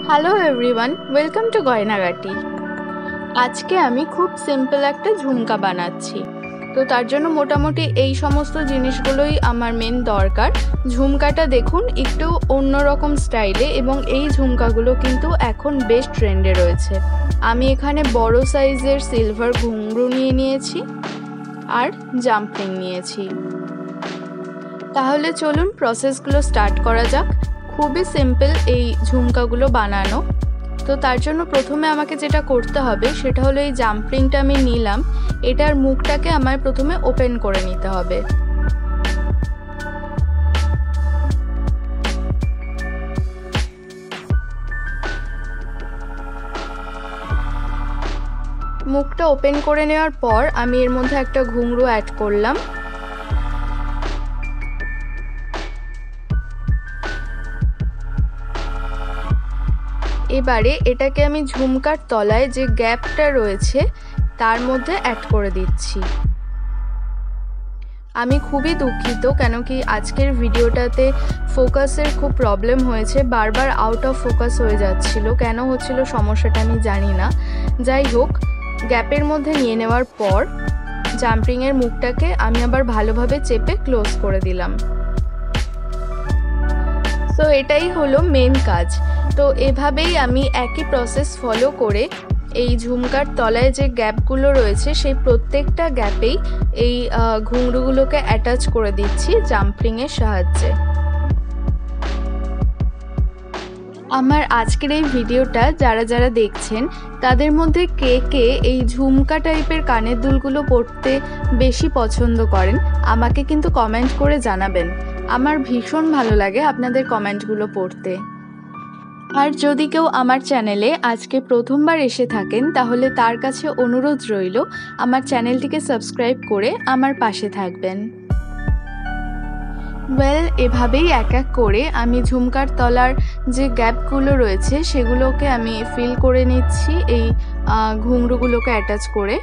Hello everyone, welcome to Gaynagati. আজকে আমি খুব সিম্পল একটা ঝুমকা বানাচ্ছি। তো তার জন্য মোটামুটি এই সমস্ত জিনিসগুলোই আমার মেন দরকার। ঝুমকাটা দেখুন একটু অন্যরকম স্টাইলে, এবং এই ঝুমকাগুলো কিন্তু এখন বেশ ট্রেন্ডে রয়েছে। আমি এখানে বড় সাইজের সিলভার ঘুঙরু নিয়ে নিয়েছি আর জাম্পিং নিয়েছি। তাহলে চলুন প্রসেসগুলো স্টার্ট করা যাক। খুবই সিম্পল এই ঝুমকাগুলো বানানো। তো তার জন্য প্রথমে আমাকে যেটা করতে হবে সেটা হলো এই জাম্পিংটা আমি নিলাম, এটার মুখটাকে আমার প্রথমে ওপেন করে নিতে হবে। মুখটা ওপেন করে নেওয়ার পর আমি এর মধ্যে একটা ঘুঙরু অ্যাড করলাম। এবারে এটাকে আমি ঝুমকার তলায় যে গ্যাপটা রয়েছে তার মধ্যে অ্যাড করে দিচ্ছি। আমি খুবই দুঃখিত, কেন কি আজকের ভিডিওটাতে ফোকাসের খুব প্রবলেম হয়েছে, বারবার আউট অফ ফোকাস হয়ে যাচ্ছিল। কেন হচ্ছিল সমস্যাটা আমি জানি না। যাই হোক, গ্যাপের মধ্যে নিয়ে নেওয়ার পর জাম্পিংয়ের মুখটাকে আমি আবার ভালোভাবে চেপে ক্লোজ করে দিলাম। তো এটাই হলো মেন কাজ। তো এভাবেই আমি একই প্রসেস ফলো করে এই ঝুমকার তলায় যে গ্যাপগুলো রয়েছে সেই প্রত্যেকটা গ্যাপেই এই ঘুঙরুগুলোকে অ্যাটাচ করে দিচ্ছি জাম্পিংয়ের সাহায্যে। আমার আজকের এই ভিডিওটা যারা দেখছেন তাদের মধ্যে কে কে এই ঝুমকা টাইপের কানের দুলগুলো পরতে বেশি পছন্দ করেন আমাকে কিন্তু কমেন্ট করে জানাবেন। আমার ভীষণ ভালো লাগে আপনাদের কমেন্টগুলো পড়তে। আর যদি কেউ আমার চ্যানেলে আজকে প্রথমবার এসে থাকেন তাহলে তার কাছে অনুরোধ রইল আমার চ্যানেলটিকে সাবস্ক্রাইব করে আমার পাশে থাকবেন। এভাবেই এক এক করে আমি ঝুমকার তলার যে গ্যাপগুলো রয়েছে সেগুলোকে আমি ফিল করে নিচ্ছি এই ঘুঙরুগুলোকে অ্যাটাচ করে।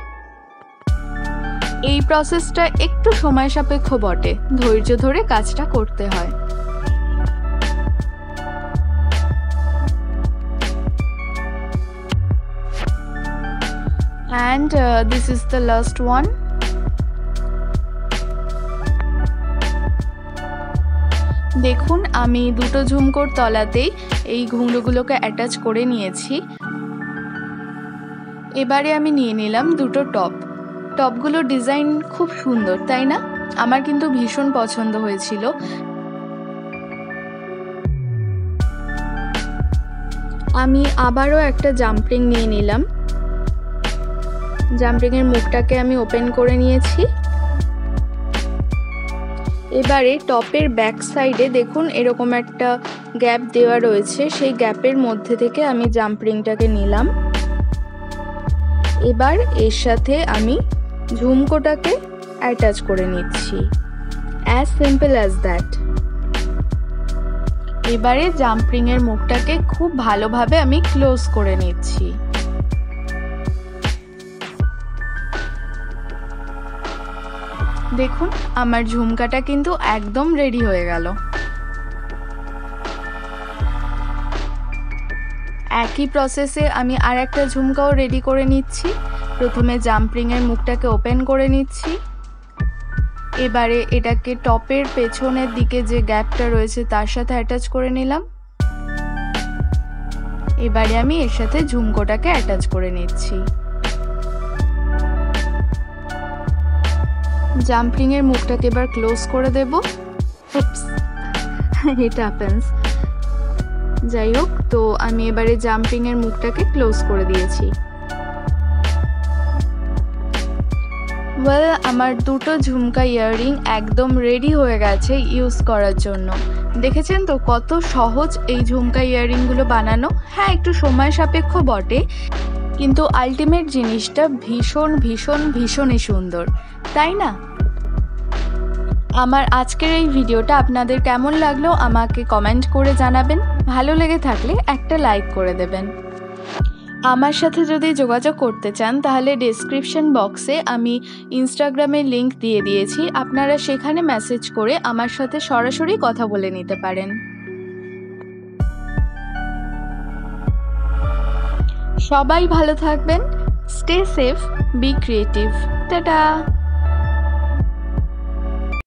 এই প্রসেসটা একটু সময় সাপেক্ষ বটে, ধৈর্য ধরে কাজটা করতে হয়। And this is the last one. দেখুন আমি দুটো ঝুমকোর তলাতেই এই ঘুঙরুগুলোকে অ্যাটাচ করে নিয়েছি। এবারে আমি নিয়ে নিলাম দুটো টপগুলো ডিজাইন খুব সুন্দর, তাই না? আমার কিন্তু ভীষণ পছন্দ হয়েছিল। আমি আবারও একটা জাম্পিং নিয়ে নিলাম। জাম্পিংয়ের মুখটাকে আমি ওপেন করে নিয়েছি। এবারে টপের ব্যাক সাইডে দেখুন এরকম একটা গ্যাপ দেওয়া রয়েছে, সেই গ্যাপের মধ্যে থেকে আমি জাম্পিংটাকে নিলাম। এবার এর সাথে আমি ঝুমকোটাকে অ্যাটাচ করে নিচ্ছি। As simple as that. এবারে জাম্পিংয়ের মুখটাকে খুব ভালোভাবে আমি ক্লোজ করে নিচ্ছি। দেখুন আমার ঝুমকাটা কিন্তু একদম রেডি হয়ে গেল। একই প্রসেসে আমি আর একটা ঝুমকাও রেডি করে নিচ্ছি। প্রথমে জাম্পিংয়ের মুখটাকে ওপেন করে নিচ্ছি। এবারে এটাকে টপের পেছনের দিকে যে গ্যাপটা রয়েছে তার সাথে অ্যাটাচ করে নিলাম। এবারে আমি এর সাথে ঝুমকোটাকে অ্যাটাচ করে নিচ্ছি। জাম্পিংয়ের মুখটাকে এবার ক্লোজ করে দেব। It happens. যাই হোক, তো আমি এবারে জাম্পিংয়ের মুখটাকে ক্লোজ করে দিয়েছি। আমার দুটো ঝুমকা ইয়াররিং একদম রেডি হয়ে গেছে ইউজ করার জন্য। দেখেছেন তো কত সহজ এই ঝুমকা ইয়াররিংগুলো বানানো। হ্যাঁ, একটু সময় সাপেক্ষ বটে, কিন্তু আলটিমেট জিনিসটা ভীষণ ভীষণ ভীষণই সুন্দর, তাই না? আমার আজকের এই ভিডিওটা আপনাদের কেমন লাগলো আমাকে কমেন্ট করে জানাবেন। ভালো লেগে থাকলে একটা লাইক করে দেবেন। আমার সাথে যদি যোগাযোগ করতে চান তাহলে ডেসক্রিপশন বক্সে আমি ইনস্টাগ্রামের লিংক দিয়ে দিয়েছি, আপনারা সেখানে মেসেজ করে আমার সাথে সরাসরি কথা বলে নিতে পারেন। সবাই ভালো থাকবেন। Stay safe, be creative. Tata.